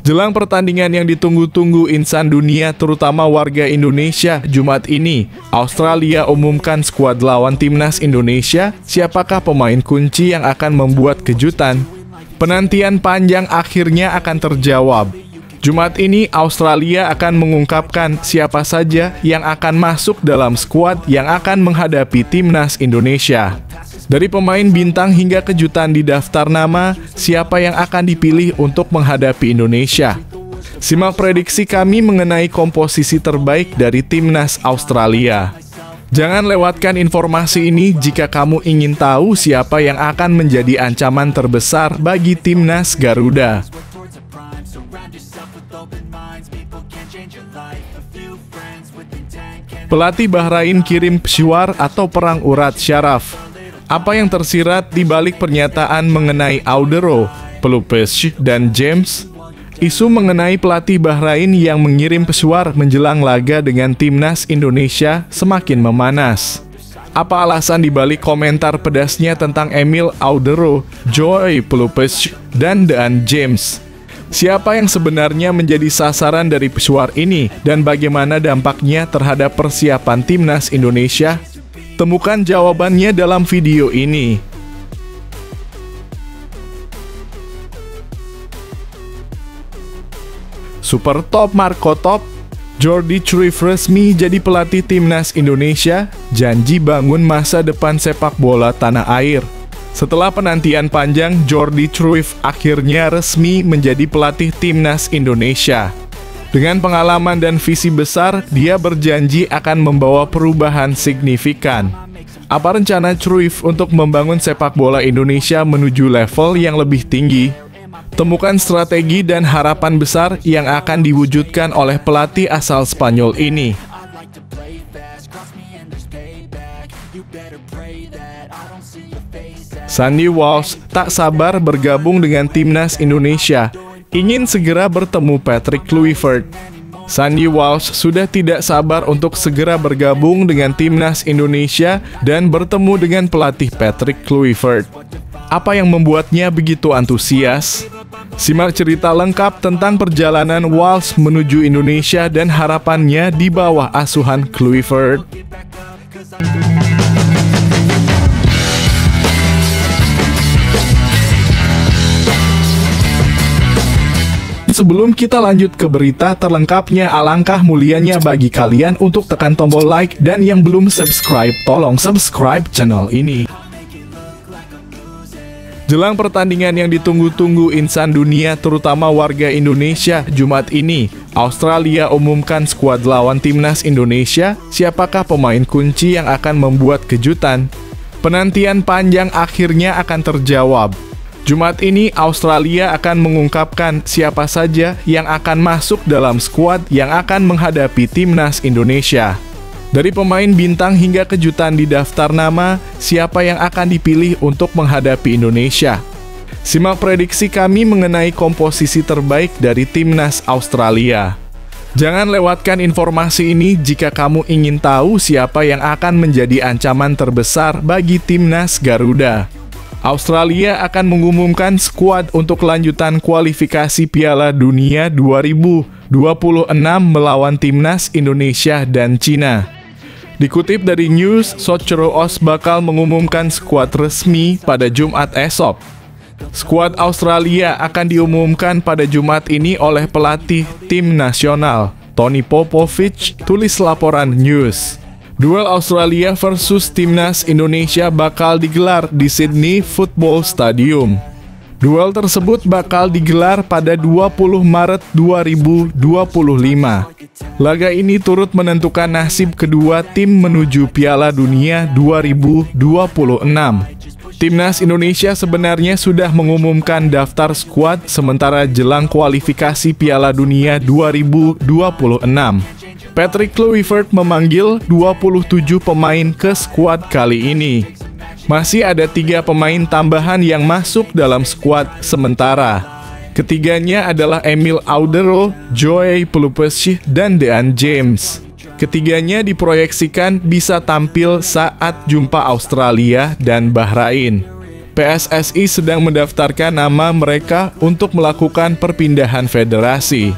Jelang pertandingan yang ditunggu-tunggu insan dunia terutama warga Indonesia, Jumat ini, Australia umumkan skuad lawan timnas Indonesia, siapakah pemain kunci yang akan membuat kejutan? Penantian panjang akhirnya akan terjawab. Jumat ini, Australia akan mengungkapkan siapa saja yang akan masuk dalam skuad yang akan menghadapi timnas Indonesia. Dari pemain bintang hingga kejutan di daftar nama, siapa yang akan dipilih untuk menghadapi Indonesia? Simak prediksi kami mengenai komposisi terbaik dari timnas Australia. Jangan lewatkan informasi ini jika kamu ingin tahu siapa yang akan menjadi ancaman terbesar bagi timnas Garuda. Pelatih Bahrain kirim pesyuar atau perang urat syaraf. Apa yang tersirat di balik pernyataan mengenai Audero, Pelupes, dan James? Isu mengenai pelatih Bahrain yang mengirim pesyuar menjelang laga dengan timnas Indonesia semakin memanas. Apa alasan di balik komentar pedasnya tentang Emil Audero, Joey Pelupes, dan Dean James? Siapa yang sebenarnya menjadi sasaran dari pesyuar ini dan bagaimana dampaknya terhadap persiapan timnas Indonesia? Temukan jawabannya dalam video ini. Super Top Marco Top, Jordi Cruyff resmi jadi pelatih timnas Indonesia, janji bangun masa depan sepak bola tanah air. Setelah penantian panjang, Jordi Cruyff akhirnya resmi menjadi pelatih timnas Indonesia. Dengan pengalaman dan visi besar, dia berjanji akan membawa perubahan signifikan. Apa rencana Cruyff untuk membangun sepak bola Indonesia menuju level yang lebih tinggi? Temukan strategi dan harapan besar yang akan diwujudkan oleh pelatih asal Spanyol ini. Sandy Walsh tak sabar bergabung dengan timnas Indonesia, ingin segera bertemu Patrick Kluivert. Sandy Walsh sudah tidak sabar untuk segera bergabung dengan timnas Indonesia dan bertemu dengan pelatih Patrick Kluivert. Apa yang membuatnya begitu antusias? Simak cerita lengkap tentang perjalanan Walsh menuju Indonesia dan harapannya di bawah asuhan Kluivert. Sebelum kita lanjut ke berita terlengkapnya, alangkah mulianya bagi kalian untuk tekan tombol like dan yang belum subscribe, tolong subscribe channel ini. Jelang pertandingan yang ditunggu-tunggu insan dunia terutama warga Indonesia, Jumat ini, Australia umumkan skuad lawan timnas Indonesia, siapakah pemain kunci yang akan membuat kejutan? Penantian panjang akhirnya akan terjawab. Jumat ini, Australia akan mengungkapkan siapa saja yang akan masuk dalam skuad yang akan menghadapi timnas Indonesia. Dari pemain bintang hingga kejutan di daftar nama, siapa yang akan dipilih untuk menghadapi Indonesia? Simak prediksi kami mengenai komposisi terbaik dari timnas Australia. Jangan lewatkan informasi ini jika kamu ingin tahu siapa yang akan menjadi ancaman terbesar bagi timnas Garuda. Australia akan mengumumkan skuad untuk lanjutan kualifikasi Piala Dunia 2026 melawan timnas Indonesia dan Cina. Dikutip dari news, Socceroos bakal mengumumkan skuad resmi pada Jumat esok. Skuad Australia akan diumumkan pada Jumat ini oleh pelatih tim nasional, Tony Popovic, tulis laporan news. Duel Australia versus timnas Indonesia bakal digelar di Sydney Football Stadium. Duel tersebut bakal digelar pada 20 Maret 2025. Laga ini turut menentukan nasib kedua tim menuju Piala Dunia 2026. Timnas Indonesia sebenarnya sudah mengumumkan daftar skuad sementara jelang kualifikasi Piala Dunia 2026. Patrick Kluivert memanggil 27 pemain ke skuad kali ini. Masih ada 3 pemain tambahan yang masuk dalam skuad sementara. Ketiganya adalah Emil Audero, Joey Pelupes, dan Dean James. Ketiganya diproyeksikan bisa tampil saat jumpa Australia dan Bahrain. PSSI sedang mendaftarkan nama mereka untuk melakukan perpindahan federasi.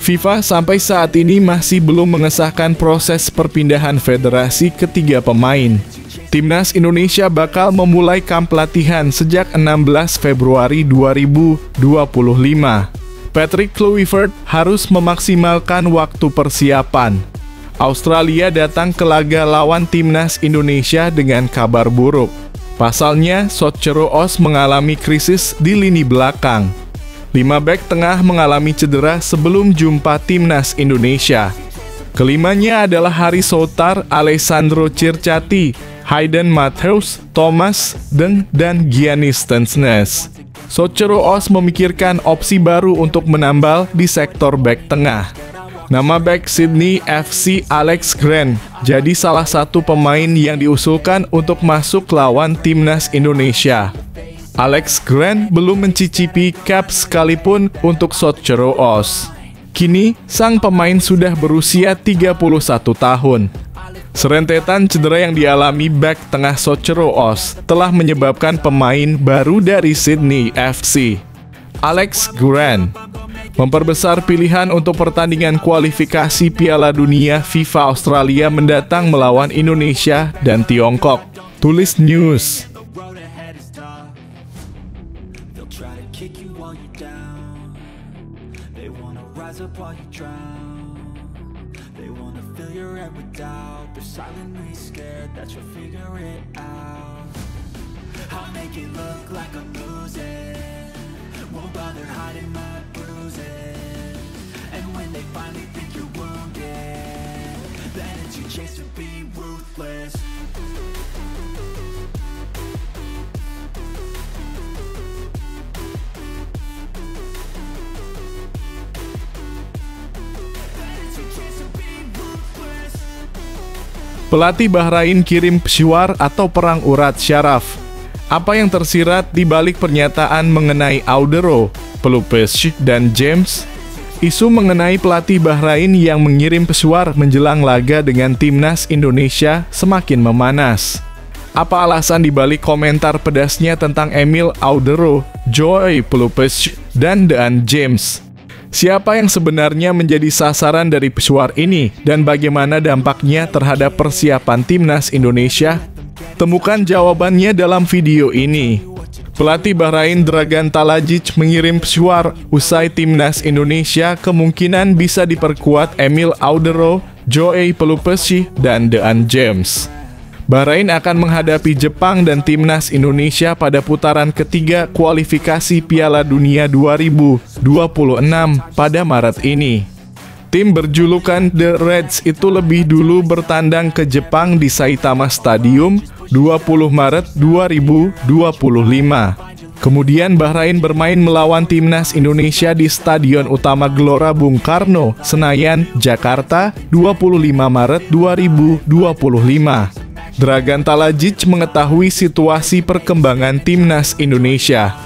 FIFA sampai saat ini masih belum mengesahkan proses perpindahan federasi ketiga pemain. Timnas Indonesia bakal memulai kamp latihan sejak 16 Februari 2025. Patrick Kluivert harus memaksimalkan waktu persiapan. Australia datang ke laga lawan Timnas Indonesia dengan kabar buruk. Pasalnya, Sotjero-Os mengalami krisis di lini belakang. 5 bek tengah mengalami cedera sebelum jumpa Timnas Indonesia. Kelimanya adalah Hari Soutar, Alessandro Circati, Hayden Matheus, Thomas Deng, dan Giannis Stensnes. Sotjero-Os memikirkan opsi baru untuk menambal di sektor bek tengah. Nama bek Sydney FC Alex Grant jadi salah satu pemain yang diusulkan untuk masuk lawan Timnas Indonesia. Alex Grant belum mencicipi cap sekalipun untuk Sotjero-Os. Kini, sang pemain sudah berusia 31 tahun. Serentetan cedera yang dialami bek tengah Sotjero-Os telah menyebabkan pemain baru dari Sydney FC, Alex Grant, memperbesar pilihan untuk pertandingan kualifikasi Piala Dunia FIFA Australia mendatang melawan Indonesia dan Tiongkok. Tulis News. Won't bother hiding my bruises. And when they finally think you're wounded, then it's your chance to be ruthless. Pelatih Bahrain kirim pesyuar atau perang urat syaraf. Apa yang tersirat di balik pernyataan mengenai Audero, Pelupescich, dan James? Isu mengenai pelatih Bahrain yang mengirim pesyuar menjelang laga dengan Timnas Indonesia semakin memanas. Apa alasan di balik komentar pedasnya tentang Emil Audero, Joey Pelupescich, dan Dean James? Siapa yang sebenarnya menjadi sasaran dari pesyuar ini dan bagaimana dampaknya terhadap persiapan Timnas Indonesia? Temukan jawabannya dalam video ini. Pelatih Bahrain Dragan Talajic mengirim pesyuar usai Timnas Indonesia kemungkinan bisa diperkuat Emil Audero, Joey Pelupescich, dan Dean James. Bahrain akan menghadapi Jepang dan Timnas Indonesia pada putaran ketiga kualifikasi Piala Dunia 2026 pada Maret ini. Tim berjulukan The Reds itu lebih dulu bertandang ke Jepang di Saitama Stadium 20 Maret 2025. Kemudian Bahrain bermain melawan Timnas Indonesia di Stadion Utama Gelora Bung Karno, Senayan, Jakarta 25 Maret 2025. Dragan Talajic mengetahui situasi perkembangan Timnas Indonesia.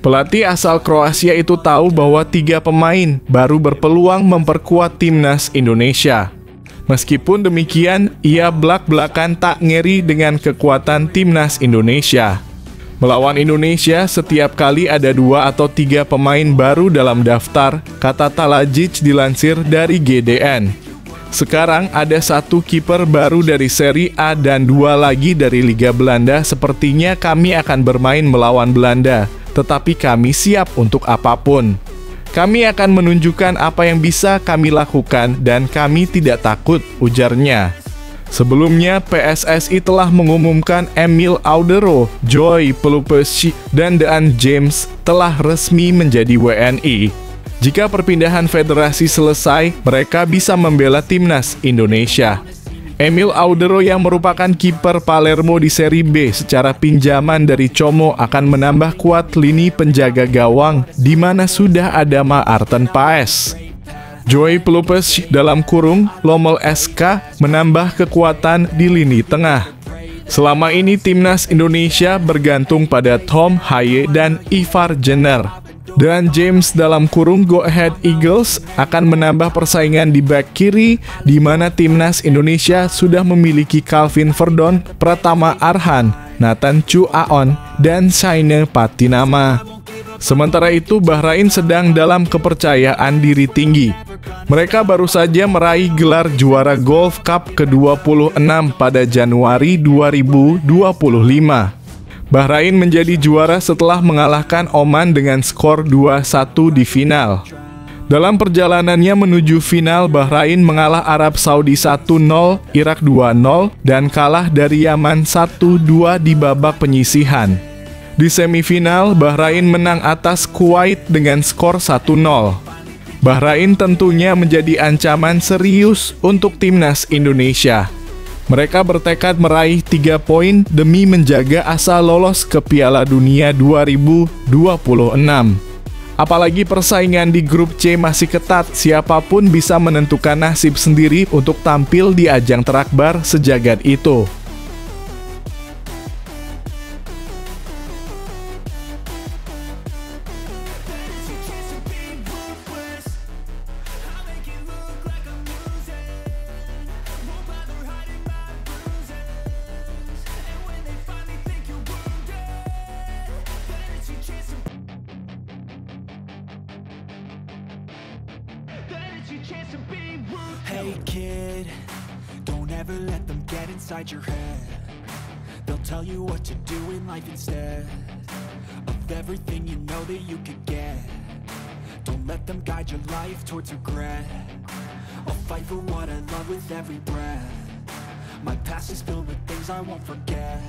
Pelatih asal Kroasia itu tahu bahwa 3 pemain baru berpeluang memperkuat Timnas Indonesia. Meskipun demikian, ia belak-belakan tak ngeri dengan kekuatan Timnas Indonesia. Melawan Indonesia, setiap kali ada 2 atau 3 pemain baru dalam daftar, kata Talajic dilansir dari GDN. Sekarang ada 1 kiper baru dari Serie A dan 2 lagi dari Liga Belanda. Sepertinya kami akan bermain melawan Belanda, tetapi kami siap untuk apapun. Kami akan menunjukkan apa yang bisa kami lakukan dan kami tidak takut, ujarnya. Sebelumnya, PSSI telah mengumumkan Emil Audero, Joey Pelupescich, dan Dean James telah resmi menjadi WNI. Jika perpindahan federasi selesai, mereka bisa membela Timnas Indonesia. Emil Audero yang merupakan kiper Palermo di Serie B secara pinjaman dari Como akan menambah kuat lini penjaga gawang di mana sudah ada Maarten Paes. Joey Pelupescich dalam kurung Lommel SK menambah kekuatan di lini tengah. Selama ini Timnas Indonesia bergantung pada Tom Haye dan Ivar Jenner. Dan James (Go Ahead Eagles) akan menambah persaingan di back kiri, di mana timnas Indonesia sudah memiliki Calvin Verdon, Pratama Arhan, Nathan Chu Aon, dan Shaine Patinama. Sementara itu, Bahrain sedang dalam kepercayaan diri tinggi. Mereka baru saja meraih gelar juara Golf Cup ke-26 pada Januari 2025. Bahrain menjadi juara setelah mengalahkan Oman dengan skor 2-1 di final. Dalam perjalanannya menuju final, Bahrain mengalah Arab Saudi 1-0, Irak 2-0, dan kalah dari Yaman 1-2 di babak penyisihan. Di semifinal, Bahrain menang atas Kuwait dengan skor 1-0. Bahrain tentunya menjadi ancaman serius untuk timnas Indonesia. Mereka bertekad meraih 3 poin demi menjaga asa lolos ke Piala Dunia 2026. Apalagi persaingan di grup C masih ketat, siapapun bisa menentukan nasib sendiri untuk tampil di ajang terakbar sejagat itu. Hey kid, don't ever let them get inside your head. They'll tell you what to do in life instead of everything you know that you could get. Don't let them guide your life towards regret. I'll fight for what I love with every breath. My past is filled with things I won't forget.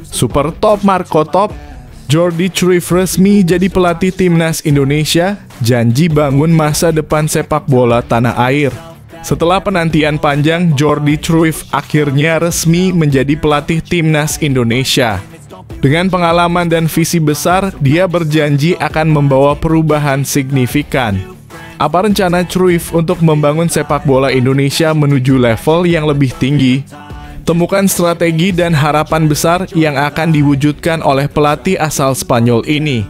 Super Top Marco Top, Jordi Cruyff resmi jadi pelatih timnas Indonesia, janji bangun masa depan sepak bola tanah air. Setelah penantian panjang, Jordi Cruyff akhirnya resmi menjadi pelatih timnas Indonesia. Dengan pengalaman dan visi besar, dia berjanji akan membawa perubahan signifikan. Apa rencana Cruyff untuk membangun sepak bola Indonesia menuju level yang lebih tinggi? Temukan strategi dan harapan besar yang akan diwujudkan oleh pelatih asal Spanyol ini.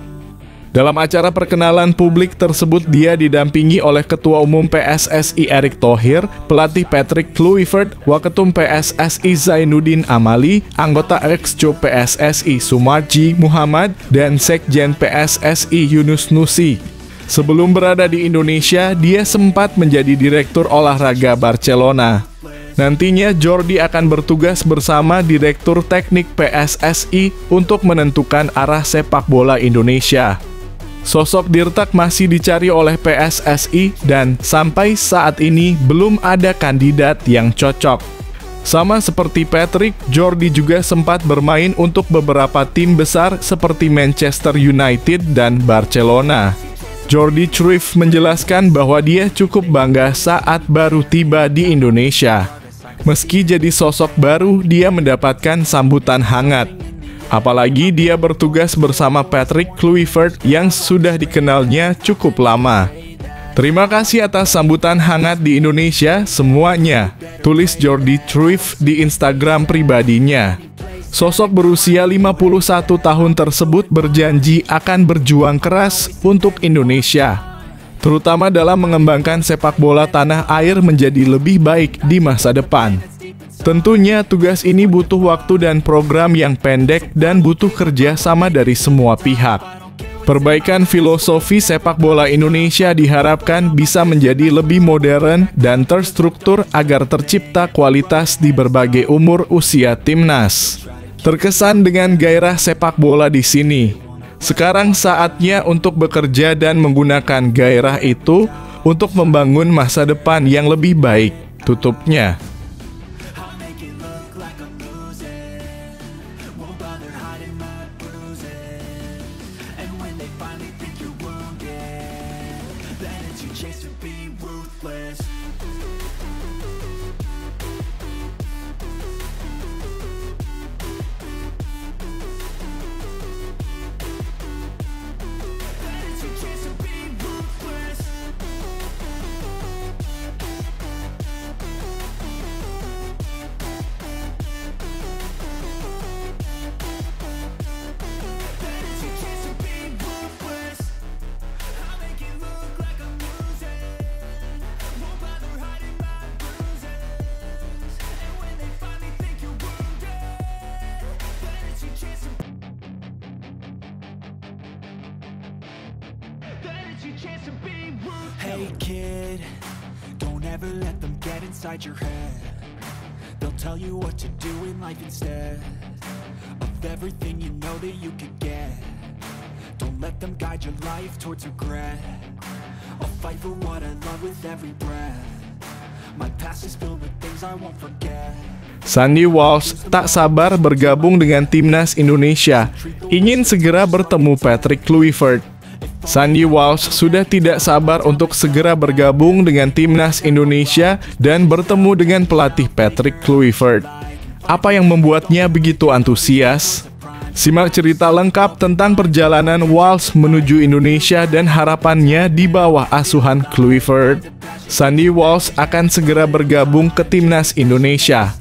Dalam acara perkenalan publik tersebut, dia didampingi oleh Ketua Umum PSSI Erick Thohir, pelatih Patrick Kluivert, Waketum PSSI Zainuddin Amali, anggota Exco PSSI Sumarji Muhammad, dan Sekjen PSSI Yunus Nusi. Sebelum berada di Indonesia, dia sempat menjadi Direktur Olahraga Barcelona. Nantinya Jordi akan bertugas bersama Direktur Teknik PSSI untuk menentukan arah sepak bola Indonesia. Sosok Dirtak masih dicari oleh PSSI dan sampai saat ini belum ada kandidat yang cocok. Sama seperti Patrick, Jordi juga sempat bermain untuk beberapa tim besar seperti Manchester United dan Barcelona. Jordi Cruyff menjelaskan bahwa dia cukup bangga saat baru tiba di Indonesia. Meski jadi sosok baru, dia mendapatkan sambutan hangat. Apalagi dia bertugas bersama Patrick Kluivert yang sudah dikenalnya cukup lama. Terima kasih atas sambutan hangat di Indonesia semuanya, tulis Jordi Cruyff di Instagram pribadinya. Sosok berusia 51 tahun tersebut berjanji akan berjuang keras untuk Indonesia, terutama dalam mengembangkan sepak bola tanah air menjadi lebih baik di masa depan. Tentunya tugas ini butuh waktu dan program yang pendek dan butuh kerja sama dari semua pihak. Perbaikan filosofi sepak bola Indonesia diharapkan bisa menjadi lebih modern dan terstruktur agar tercipta kualitas di berbagai umur usia timnas. Terkesan dengan gairah sepak bola di sini. Sekarang saatnya untuk bekerja dan menggunakan gairah itu untuk membangun masa depan yang lebih baik, tutupnya. Hey kid, don't ever let them get inside your head. They'll tell you what to do in life instead of everything you know that you could get. Don't let them guide your life towards regret. I'll fight for what I love with every breath. My past is filled with things I won't forget. Sandy Walsh tak sabar bergabung dengan timnas Indonesia, ingin segera bertemu Patrick Kluivert. Sandy Walsh sudah tidak sabar untuk segera bergabung dengan timnas Indonesia dan bertemu dengan pelatih Patrick Kluivert. Apa yang membuatnya begitu antusias? Simak cerita lengkap tentang perjalanan Walsh menuju Indonesia dan harapannya di bawah asuhan Kluivert. Sandy Walsh akan segera bergabung ke timnas Indonesia.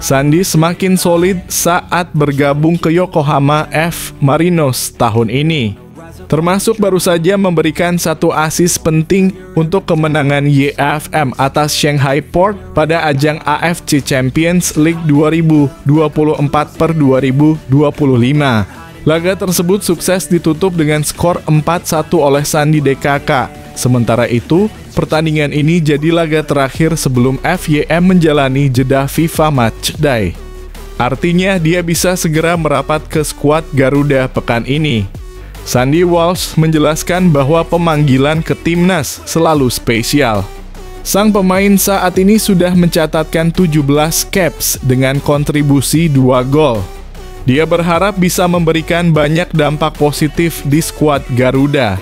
Sandy semakin solid saat bergabung ke Yokohama F. Marinos tahun ini, termasuk baru saja memberikan satu assist penting untuk kemenangan YFM atas Shanghai Port pada ajang AFC Champions League 2024/2025. Laga tersebut sukses ditutup dengan skor 4-1 oleh Sandy DKK. Sementara itu, pertandingan ini jadi laga terakhir sebelum FYM menjalani jeda FIFA Matchday. Artinya dia bisa segera merapat ke skuad Garuda pekan ini. Sandy Walsh menjelaskan bahwa pemanggilan ke timnas selalu spesial. Sang pemain saat ini sudah mencatatkan 17 caps dengan kontribusi 2 gol. Dia berharap bisa memberikan banyak dampak positif di skuad Garuda.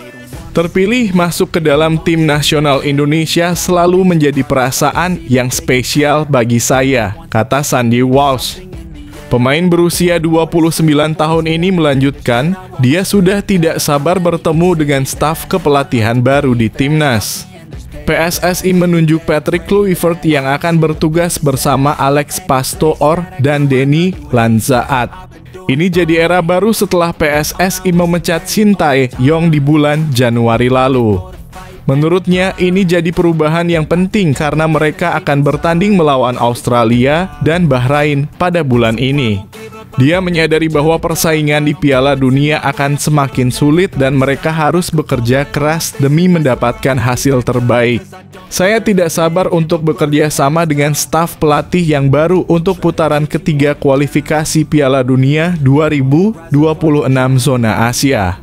Terpilih masuk ke dalam tim nasional Indonesia selalu menjadi perasaan yang spesial bagi saya, kata Sandy Walsh. Pemain berusia 29 tahun ini melanjutkan, dia sudah tidak sabar bertemu dengan staf kepelatihan baru di timnas. PSSI menunjuk Patrick Kluivert yang akan bertugas bersama Alex Pastoor dan Denny Lanzaat. Ini jadi era baru setelah PSSI memecat Sintayong di bulan Januari lalu. Menurutnya, ini jadi perubahan yang penting karena mereka akan bertanding melawan Australia dan Bahrain pada bulan ini. Dia menyadari bahwa persaingan di Piala Dunia akan semakin sulit dan mereka harus bekerja keras demi mendapatkan hasil terbaik. Saya tidak sabar untuk bekerja sama dengan staf pelatih yang baru untuk putaran ketiga kualifikasi Piala Dunia 2026 zona Asia.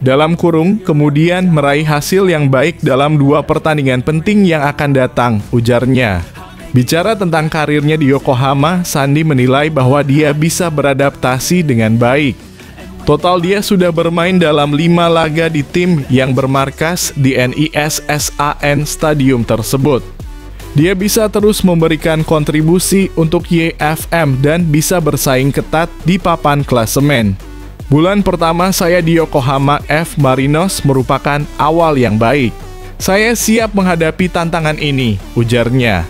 Dalam kurung, kemudian meraih hasil yang baik dalam 2 pertandingan penting yang akan datang, ujarnya. Bicara tentang karirnya di Yokohama, Sandy menilai bahwa dia bisa beradaptasi dengan baik. Total dia sudah bermain dalam 5 laga di tim yang bermarkas di NISSAN Stadium tersebut. Dia bisa terus memberikan kontribusi untuk YFM dan bisa bersaing ketat di papan klasemen. Bulan pertama saya di Yokohama F. Marinos merupakan awal yang baik. Saya siap menghadapi tantangan ini, ujarnya.